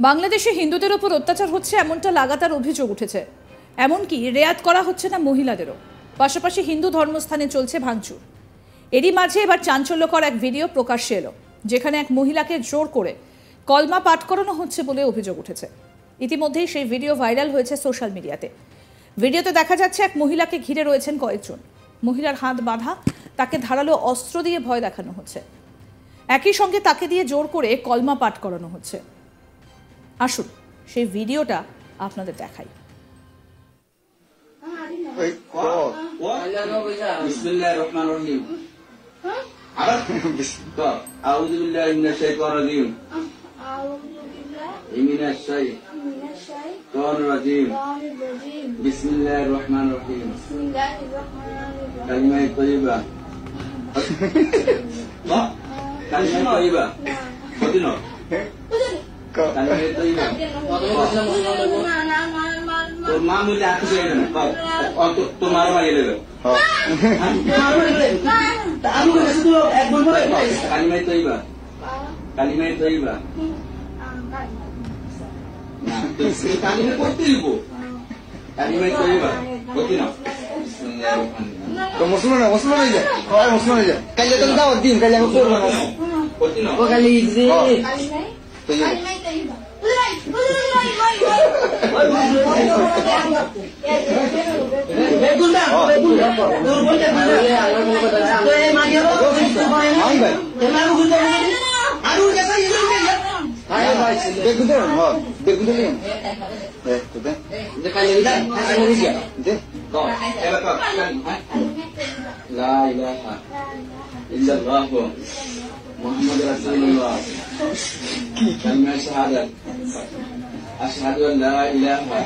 বাংলাদেশে হিন্দুদের উপর অত্যাচার হচ্ছে এমনটা লাগাতার অভিযোগ উঠেছে। এমনকি রেয়াত করা হচ্ছে না মহিলাদেরও। পাশাপাশি হিন্দু ধর্মস্থানে চলছে ভাঙচুর। এরই মাঝে এবার চাঞ্চল্যকর এক ভিডিও প্রকাশ্যে এলো, যেখানে এক মহিলাকে জোর করে কলমা পাঠ করানো হচ্ছে বলে অভিযোগ উঠেছে। ইতিমধ্যেই সেই ভিডিও ভাইরাল হয়েছে সোশ্যাল মিডিয়াতে। ভিডিওতে দেখা যাচ্ছে এক মহিলাকে ঘিরে রয়েছেন কয়েকজন। মহিলার হাত বাঁধা, তাকে ধারালো অস্ত্র দিয়ে ভয় দেখানো হচ্ছে। একই সঙ্গে তাকে দিয়ে জোর করে কলমা পাঠ করানো হচ্ছে। আসুন সেই ভিডিওটা আপনাদের দেখাই। বিসমিল্লাহির রহমানির রহিম। আউযু বিল্লাহি মিনাশ শাইতানির রাজিম। মিনাশ শাইতানির রাজিম। বিসমিল্লাহির রহমানির রহিম। কালিমা তাইয়্যিবা। কালিমা তাইয়্যিবা। কঠিন। কালিমা তাইয়্যিবা। তোর মা মিলে আটকে যাবে না, তোর মার মারিয়ে দেবে। কালিমায়ে তাইয়্যিবা। কালিমায়ে তাইয়্যিবা। না, কালিমা পড়তে দিব। কালিমায়ে তাইয়্যিবা। কঠিন। তো মুসলমান হয়ে যায়, হয় মুসলমান হয়ে যায়। কালে তো দাও দিন, কালে আমি করব না। কঠিন। ও কালে ইজি। কালিমায়ে তাইয়্যিবা। লা ইলাহা ইল্লাল্লাহ মুহাম্মাদুর রাসূলুল্লাহ। কালিমা শাহাদাত। আশহাদু আন লা ইলাহা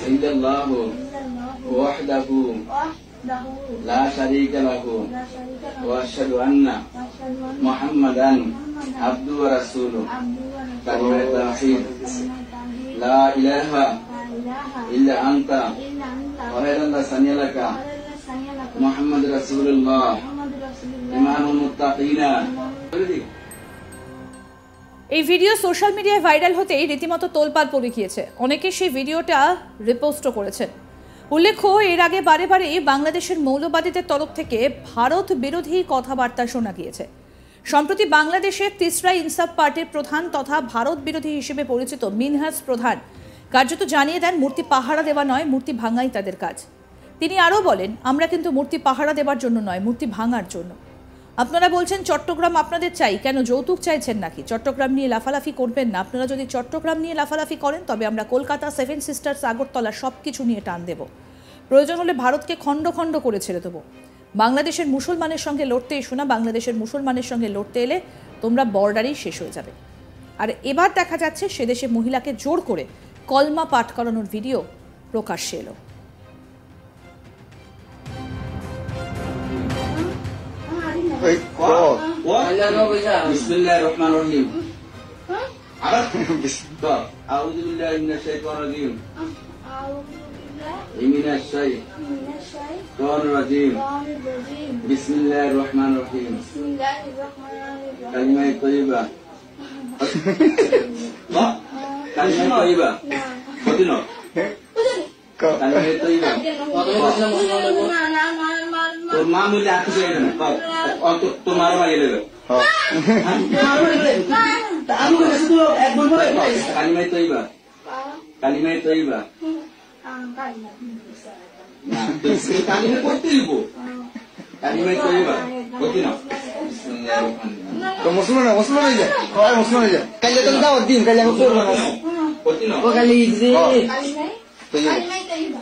ইল্লাল্লাহ ওয়াহদাহু লা শারীকা লাহু ওয়া আশহাদু আন্না মুহাম্মাদান আবদুহু ওয়া রাসূলুহু। কালিমা তাওহীদ। লা ইলাহা ইল্লা আনতা ওয়াহিদান সানিয়ালাকা মুহাম্মাদুর রাসূলুল্লাহ ইমামুল মুত্তাকিনা। এই ভিডিও সোশ্যাল মিডিয়ায় ভাইরাল হতেই রীতিমতো তোলপাড় পড়ে গিয়েছে। অনেকে সেই ভিডিওটা রিপোস্টও করেছেন। উল্লেখ্য, এর আগে বারে বারে বাংলাদেশের মৌলবাদীদের তরফ থেকে ভারত বিরোধী কথাবার্তা শোনা গিয়েছে। সম্প্রতি বাংলাদেশের তিসরা ইনসাফ পার্টির প্রধান তথা ভারত বিরোধী হিসেবে পরিচিত মিনহাজ প্রধান কার্যত জানিয়ে দেন, মূর্তি পাহারা দেওয়া নয়, মূর্তি ভাঙাই তাদের কাজ। তিনি আরও বলেন, আমরা কিন্তু মূর্তি পাহারা দেওয়ার জন্য নয়, মূর্তি ভাঙার জন্য। আপনারা বলছেন চট্টগ্রাম আপনাদের চাই, কেন যৌতুক চাইছেন নাকি? চট্টগ্রাম নিয়ে লাফালাফি করবেন না। আপনারা যদি চট্টগ্রাম নিয়ে লাফালাফি করেন, তবে আমরা কলকাতা, সেভেন সিস্টার্স, আগরতলা সব কিছু নিয়ে টান দেব। প্রয়োজন হলে ভারতকে খণ্ড খণ্ড করে ছেড়ে দেবো। বাংলাদেশের মুসলমানের সঙ্গে লড়তে এসো না। বাংলাদেশের মুসলমানের সঙ্গে লড়তে এলে তোমরা বর্ডারেই শেষ হয়ে যাবে। আর এবার দেখা যাচ্ছে সে দেশে মহিলাকে জোর করে কলমা পাঠ করানোর ভিডিও প্রকাশ্যে এলো। বিসমিল্লাহির রহমানির রহিম। আউযু বিল্লাহি মিনাশ শাইতানির রাজিম। মিনাশ শাইতানির রাজিম। বিসমিল্লাহির রহমানির রহিম। কালিমা তাইয়্যিবা। কালিমা তাইয়্যিবা। কঠিন। কালিমা তাইয়্যিবা। তোর মা মিলে আটকে যাবে না, তোর মার মারিয়ে দেবে। কালিমায়ে তাইয়্যিবা। কালিমায়ে তাইয়্যিবা। না, কালিমা পড়তে দিব। কালিমায়ে তাইয়্যিবা। কঠিন। তো মুসলমান হয়ে যায়, হয় মুসলমান হয়ে যায়। কালে তো দাও দিন, কালে আমি করব না। কঠিন। ও কালে ইজি। কালিমায়ে তাইয়্যিবা।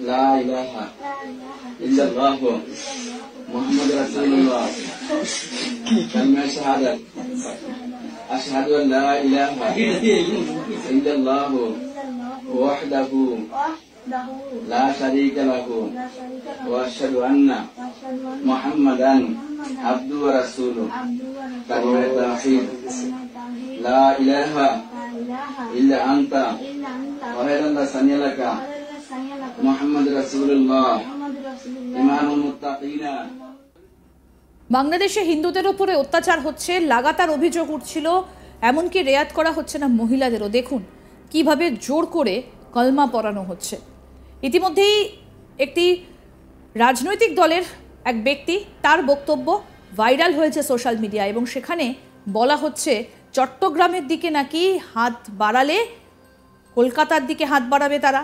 লা ইলাহা ইল্লাল্লাহ মুহাম্মাদুর রাসূলুল্লাহ। কালিমা শাহাদাত। আশহাদু আন লা ইলাহা ইল্লাল্লাহ ওয়াহদাহু له لا شريك له لا شريك له وأشهد أن وأشهد أن محمدا عبده ورسوله عبده ورسوله كلمة التوحيد كلمة التوحيد لا إله لا إله إلا أنت إلا أنت وغير الله ثاني لك ولا ثاني لك محمد رسول الله محمد رسول الله إمام المتقين। বাংলাদেশে হিন্দুদের উপরে অত্যাচার হচ্ছে, লাগাতার অভিযোগ উঠছিল, এমনকি রেয়াত করা হচ্ছে না মহিলাদেরও। দেখুন কিভাবে জোর করে কলমা পড়ানো হচ্ছে। ইতিমধ্যেই একটি রাজনৈতিক দলের এক ব্যক্তি, তার বক্তব্য ভাইরাল হয়েছে সোশ্যাল মিডিয়ায় এবং সেখানে বলা হচ্ছে চট্টগ্রামের দিকে নাকি হাত বাড়ালে কলকাতার দিকে হাত বাড়াবে, তারা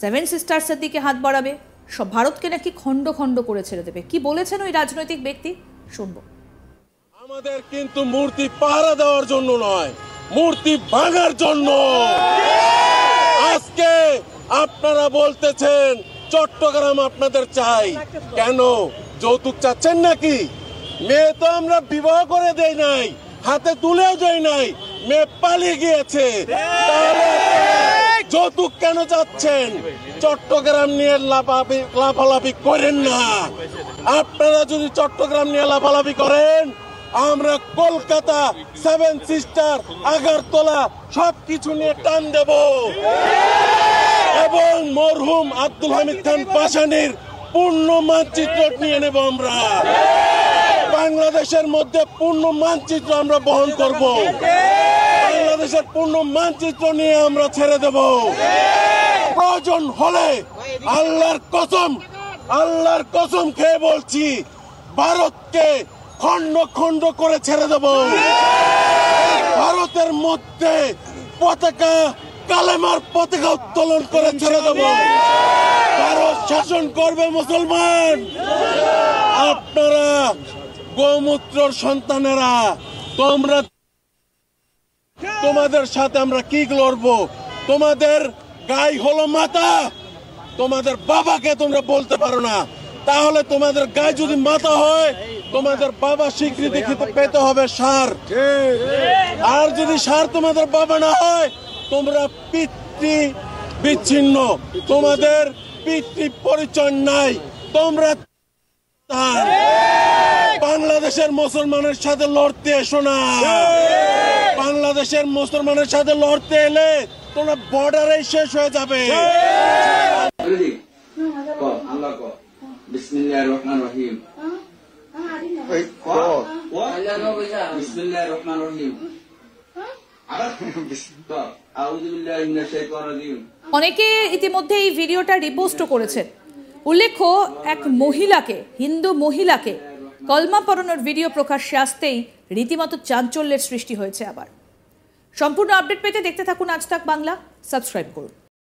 সেভেন সিস্টার্সের দিকে হাত বাড়াবে, সব ভারতকে নাকি খণ্ড খণ্ড করে ছেড়ে দেবে। কি বলেছেন ওই রাজনৈতিক ব্যক্তি শুনবো। আমাদের কিন্তু মূর্তি পাহারা দেওয়ার জন্য নয়, মূর্তি ভাঙার জন্য। আজকে আপনারা বলতেছেন চট্টগ্রাম আপনাদের চাই, কেন যৌতুক চাচ্ছেন নাকি? মেয়ে তো আমরা বিবাহ করে দেই নাই, হাতে তুলেও দেই নাই, মেয়ে পালিয়ে গিয়েছে, তাহলে যৌতুক কেন চাচ্ছেন? চট্টগ্রাম নিয়ে লাফালাফি করেন না। আপনারা যদি চট্টগ্রাম নিয়ে লাফালাফি করেন, আমরা কলকাতা, সেভেন সিস্টার, আগরতলা সবকিছু নিয়ে টান দেব এবং মরহুম আব্দুল হামিদ খান পাশানির পূর্ণ মানচিত্র নিয়ে নেব। আমরা বাংলাদেশের মধ্যে পূর্ণ মানচিত্র আমরা বহন করব, বাংলাদেশের পূর্ণ মানচিত্র নিয়ে আমরা ছেড়ে দেব। প্রয়োজন হলে আল্লাহর কসম খেয়ে বলছি, ভারতকে খণ্ড খণ্ড করে ছেড়ে দেব। ভারতের মধ্যে পতাকা, কালেমার পতাকা উত্তোলন করে ছেড়ে দেব। ভারত শাসন করবে মুসলমান। আপনারা গোমূত্রর সন্তানেরা, তোমাদের সাথে আমরা কি লড়বো? তোমাদের গায়ে হলো মাথা, তোমাদের বাবাকে তোমরা বলতে পারো না, তাহলে তোমাদের গায়ে যদি মাথা হয়, তোমাদের বাবা স্বীকৃতি পেতে হবে সার। আর যদি সার তোমাদের বাবা না হয়, তোমরা পিতৃ বিচ্ছিন্ন, তোমাদের পিতৃ পরিচয় নাই, তোমরা বাংলাদেশের মুসলমানের সাথে লড়তে এসো না। বাংলাদেশের মুসলমানের সাথে লড়তে এলে তোমরা বর্ডারে শেষ হয়ে যাবে। আল্লাহ কো বিসমিল্লাহির রহমানির রহিম। ওই বিসমিল্লাহির রহমানির রহিম। আউযু বিল্লাহি মিনাশ শাইতানির রাজিম। অনেকে ইতিমধ্যে এই ভিডিওটা রিপোস্টও করেছেন। উল্লেখ্য, এক মহিলাকে, হিন্দু মহিলাকে কলমা পড়ানোর ভিডিও প্রকাশ্যে আসতেই রীতিমতো চাঞ্চল্যের সৃষ্টি হয়েছে। আবার সম্পূর্ণ আপডেট পেতে দেখতে থাকুন আজ তাক বাংলা, সাবস্ক্রাইব করুন।